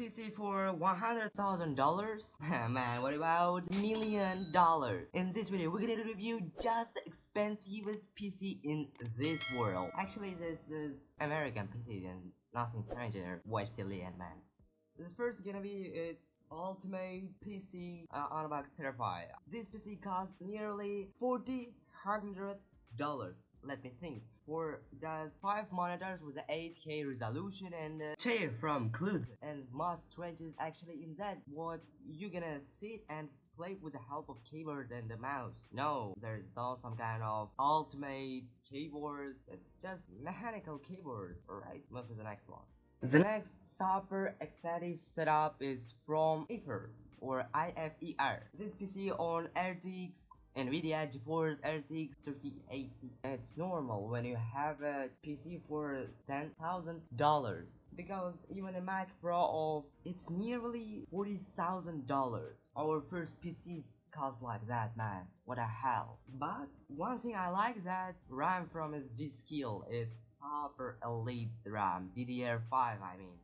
PC for $100,000? Man, what about $1,000,000? In this video, we're gonna review just the expensive PC in this world. Actually, this is American PC and nothing stranger. Watch till the end, man. The first gonna be its ultimate PC unbox terrifier. This PC costs nearly $4,000. Let me think. For just 5 monitors with an 8K resolution and a chair from Cloud. And most strange is actually in that what you're gonna sit and play with the help of keyboard and the mouse. No, there's not some kind of ultimate keyboard. It's just mechanical keyboard. Alright, move to the next one. The next super expensive setup is from IFER or IFER. This PC on RTX NVIDIA GeForce RTX 3080. It's normal when you have a PC for $10,000 because even a Mac Pro of it's nearly $40,000. Our first PCs cost like that, man. What the hell? But one thing I like that RAM from is G-Skill. It's super elite RAM, DDR5 I mean.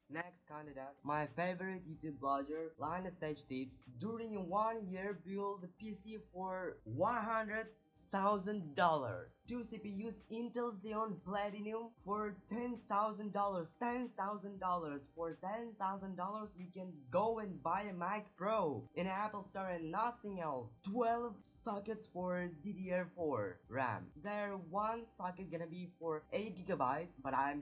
Next candidate, my favorite YouTube blogger, Line Stage Tips, during 1 year built a PC for $100,000. 2 CPUs Intel Xeon Platinum for $10,000. $10,000. For $10,000 you can go and buy a Mac Pro in Apple Store and nothing else. 12 sockets for DDR4 RAM. There one socket gonna be for 8 GB, but I'm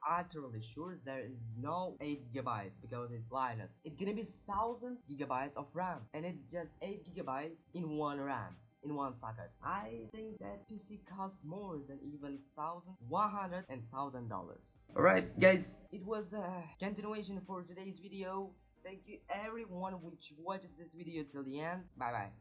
utterly sure there is no 8 GB because it's Linux. It's gonna be 1,000 GB of RAM and it's just 8 GB in one RAM. In one socket. I think that PC costs more than even $1,100 and $1,000. Alright guys, it was a continuation for today's video. Thank you everyone which watched this video till the end. Bye bye.